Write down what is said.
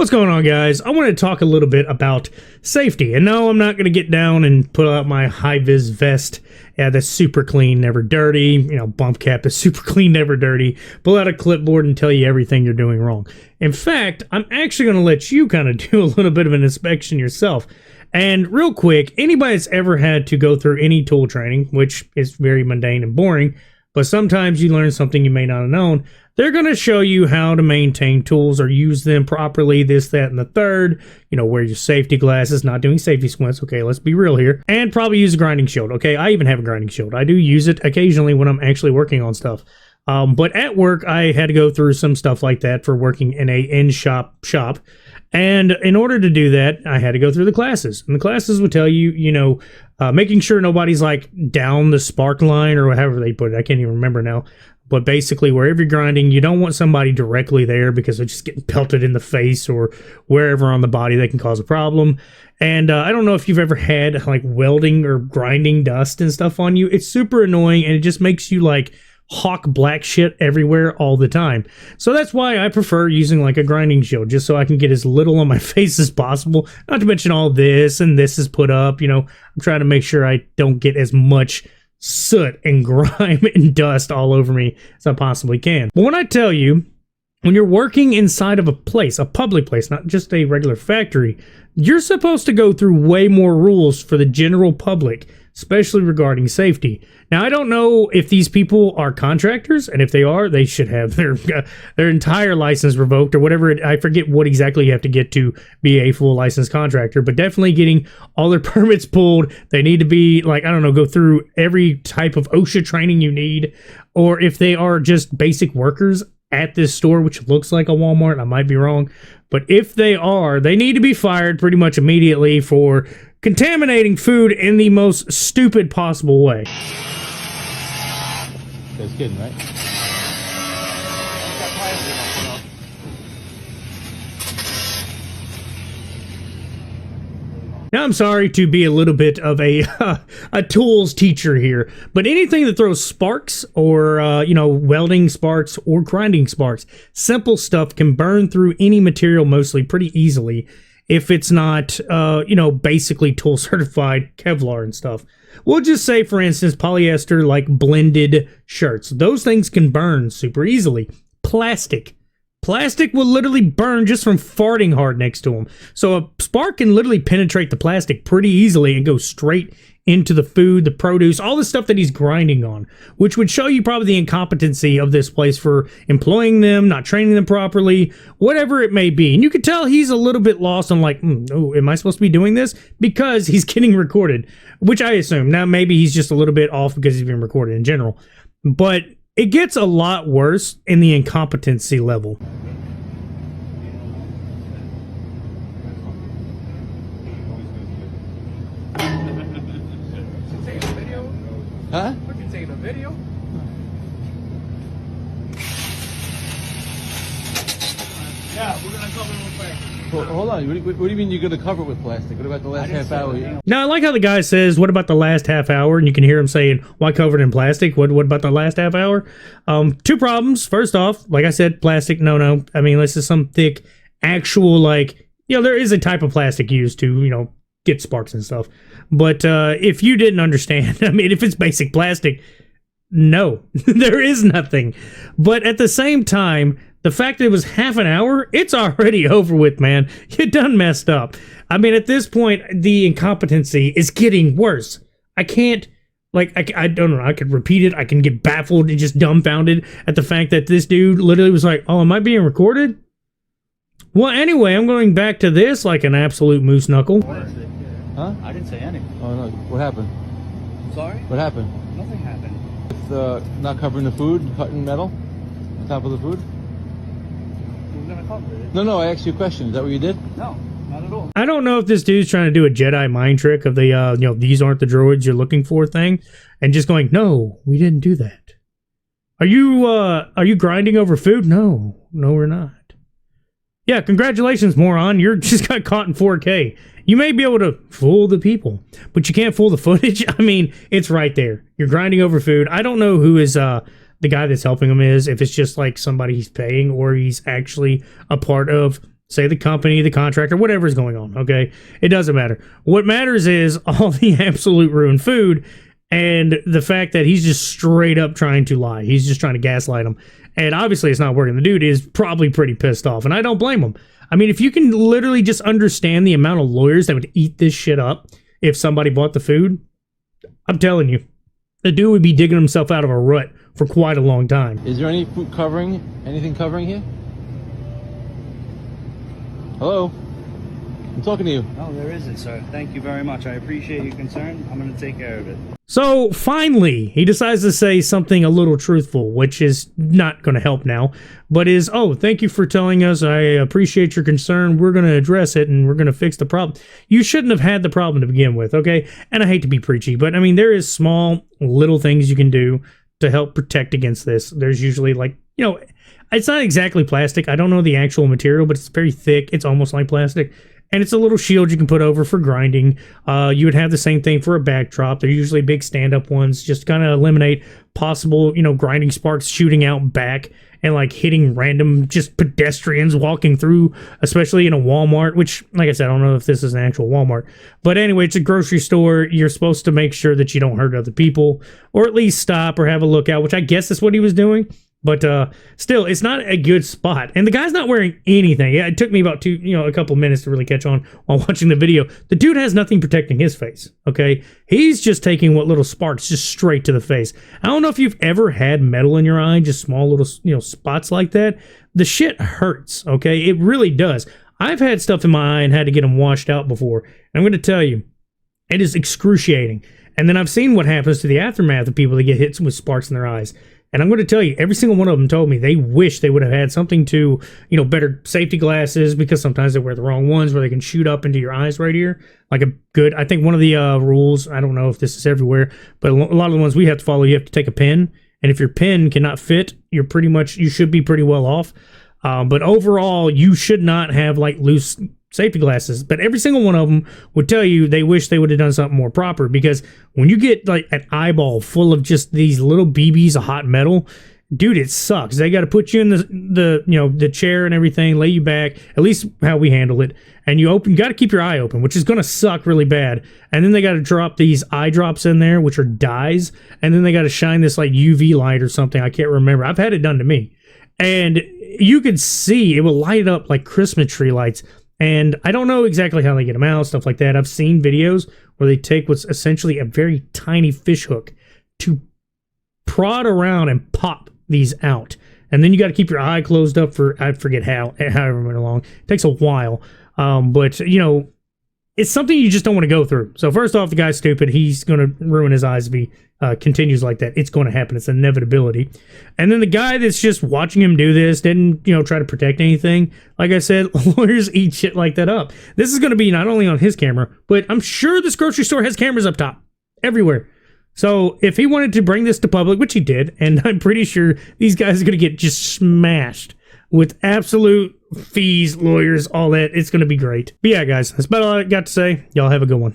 What's going on, guys? I want to talk a little bit about safety. And no, I'm not going to get down and put out my high-vis vest. Yeah, that's super clean, never dirty. You know, bump cap is super clean, never dirty. Pull out a clipboard and tell you everything you're doing wrong. In fact, I'm actually going to let you kind of do a little bit of an inspection yourself. And real quick, anybody that's ever had to go through any tool training, which is very mundane and boring, but sometimes you learn something you may not have known, they're going to show you how to maintain tools or use them properly, this, that, and the third. You know, wear your safety glasses, not doing safety squints. Okay, let's be real here. And probably use a grinding shield. Okay, I even have a grinding shield. I do use it occasionally when I'm actually working on stuff. But at work, I had to go through some stuff like that for working in a in-shop shop. And in order to do that, I had to go through the classes. And the classes would tell you, you know, making sure nobody's like down the spark line or however they put it. I can't even remember now. But basically, wherever you're grinding, you don't want somebody directly there because they're just getting pelted in the face or wherever on the body they can cause a problem. And I don't know if you've ever had like welding or grinding dust and stuff on you. It's super annoying and it just makes you like hawk black shit everywhere all the time. So that's why I prefer using like a grinding shield, just so I can get as little on my face as possible. Not to mention all this and this is put up. You know, I'm trying to make sure I don't get as much soot and grime and dust all over me as I possibly can. But when I tell you, when you're working inside of a place, a public place, not just a regular factory, you're supposed to go through way more rules for the general public, especially regarding safety. Now, I don't know if these people are contractors, and if they are, they should have their entire license revoked or whatever. I forget what exactly you have to get to be a full licensed contractor, but definitely getting all their permits pulled. They need to be, like, I don't know, go through every type of OSHA training you need, or if they are just basic workers at this store, which looks like a Walmart. I might be wrong, but if they are, they need to be fired pretty much immediately for contaminating food in the most stupid possible way. That's kidding, right? Now, I'm sorry to be a little bit of a tools teacher here, but anything that throws sparks or, you know, welding sparks or grinding sparks, simple stuff can burn through any material mostly pretty easily if it's not, you know, basically tool certified Kevlar and stuff. We'll just say, for instance, polyester, like blended shirts. Those things can burn super easily. Plastic will literally burn just from farting hard next to them. So a spark can literally penetrate the plastic pretty easily and go straight into the food, the produce, all the stuff that he's grinding on, which would show you probably the incompetency of this place for employing them, not training them properly, whatever it may be. And you could tell he's a little bit lost on like, oh, am I supposed to be doing this? Because he's getting recorded, which I assume. Now, maybe he's just a little bit off because he's being recorded in general. But it gets a lot worse in the incompetency level. Huh? We can take a video. Yeah, we're gonna cover it with plastic. Well, hold on. What do you mean you're gonna cover it with plastic? What about the last half hour? Now, I like how the guy says, what about the last half hour? And you can hear him saying, why covered in plastic? What about the last half hour? Two problems. First off, like I said, plastic, no. I mean, this is some thick, actual, like, you know, there is a type of plastic used to, you know, get sparks and stuff. But if you didn't understand, I mean, if it's basic plastic, no, there is nothing. But at the same time, the fact that it was half an hour, it's already over with, man. You done messed up. I mean, at this point, the incompetency is getting worse. I can't, like, I don't know, I could repeat it. I can get baffled and just dumbfounded at the fact that this dude literally was like, oh, am I being recorded? Well, anyway, I'm going back to this like an absolute moose knuckle. Huh? I didn't say anything. Oh, no. What happened? Sorry? What happened? Nothing happened. With not covering the food, cutting metal on top of the food? We're gonna cover it. No, I asked you a question. Is that what you did? No, not at all. I don't know if this dude's trying to do a Jedi mind trick of the, you know, these aren't the droids you're looking for thing, and just going, no, we didn't do that. Are you grinding over food? No, we're not. Yeah, congratulations, moron. You just got caught in 4K. You may be able to fool the people, but you can't fool the footage. I mean, it's right there. You're grinding over food. I don't know who is the guy that's helping him is, if it's just like somebody he's paying or he's actually a part of Say the company, the contractor, whatever is going on, okay? It doesn't matter. What matters is all the absolute ruined food and the fact that he's just straight up trying to lie. He's just trying to gaslight him. And obviously it's not working. The dude is probably pretty pissed off, and I don't blame him. I mean, if you can literally just understand the amount of lawyers that would eat this shit up if somebody bought the food, I'm telling you, the dude would be digging himself out of a rut for quite a long time. Is there any food covering, anything covering here? Hello? I'm talking to you. No, there isn't, sir. Thank you very much. I appreciate your concern. I'm going to take care of it. So finally, he decides to say something a little truthful, which is not going to help now, but is, oh, thank you for telling us. I appreciate your concern. We're going to address it and we're going to fix the problem. You shouldn't have had the problem to begin with, okay? And I hate to be preachy, but I mean, there is small little things you can do to help protect against this. There's usually like, you know, it's not exactly plastic. I don't know the actual material, but it's very thick. It's almost like plastic. And it's a little shield you can put over for grinding. You would have the same thing for a backdrop. They're usually big stand-up ones, just kind of eliminate possible, you know, grinding sparks shooting out back and like hitting random just pedestrians walking through, especially in a Walmart, which, like I said, I don't know if this is an actual Walmart. But anyway, it's a grocery store. You're supposed to make sure that you don't hurt other people, or at least stop or have a lookout, which I guess is what he was doing. But still, it's not a good spot. And the guy's not wearing anything. Yeah, it took me about a couple minutes to really catch on while watching the video. The dude has nothing protecting his face, okay? He's just taking what little sparks just straight to the face. I don't know if you've ever had metal in your eye, just small little, spots like that. The shit hurts, okay? It really does. I've had stuff in my eye and had to get them washed out before. And I'm going to tell you, it is excruciating. And then I've seen what happens to the aftermath of people that get hit with sparks in their eyes. And I'm going to tell you, every single one of them told me they wish they would have had something to, better safety glasses, because sometimes they wear the wrong ones where they can shoot up into your eyes right here. Like I think one of the rules, I don't know if this is everywhere, but a lot of the ones we have to follow, you have to take a pin. And if your pin cannot fit, you should be pretty well off. But overall, you should not have like loose safety glasses. But every single one of them would tell you they wish they would have done something more proper, because when you get like an eyeball full of just these little BBs of hot metal, dude, it sucks. They got to put you in the chair and everything, lay you back, at least how we handle it. And you got to keep your eye open, which is going to suck really bad. And then they got to drop these eye drops in there, which are dyes. And then they got to shine this like UV light or something. I can't remember. I've had it done to me. And you could see it will light up like Christmas tree lights. And I don't know exactly how they get them out, stuff like that. I've seen videos where they take what's essentially a very tiny fish hook to prod around and pop these out. And then you got to keep your eye closed up for, I forget however long. It takes a while. But it's something you just don't want to go through. So first off, the guy's stupid. He's going to ruin his eyes if he continues like that. It's going to happen. It's an inevitability. And then the guy that's just watching him do this didn't, try to protect anything. Like I said, lawyers eat shit like that up. This is going to be not only on his camera, but I'm sure this grocery store has cameras up top everywhere. So if he wanted to bring this to public, which he did, and I'm pretty sure these guys are going to get just smashed with absolute fees, lawyers, all that. It's going to be great. But yeah, guys, that's about all I got to say. Y'all have a good one.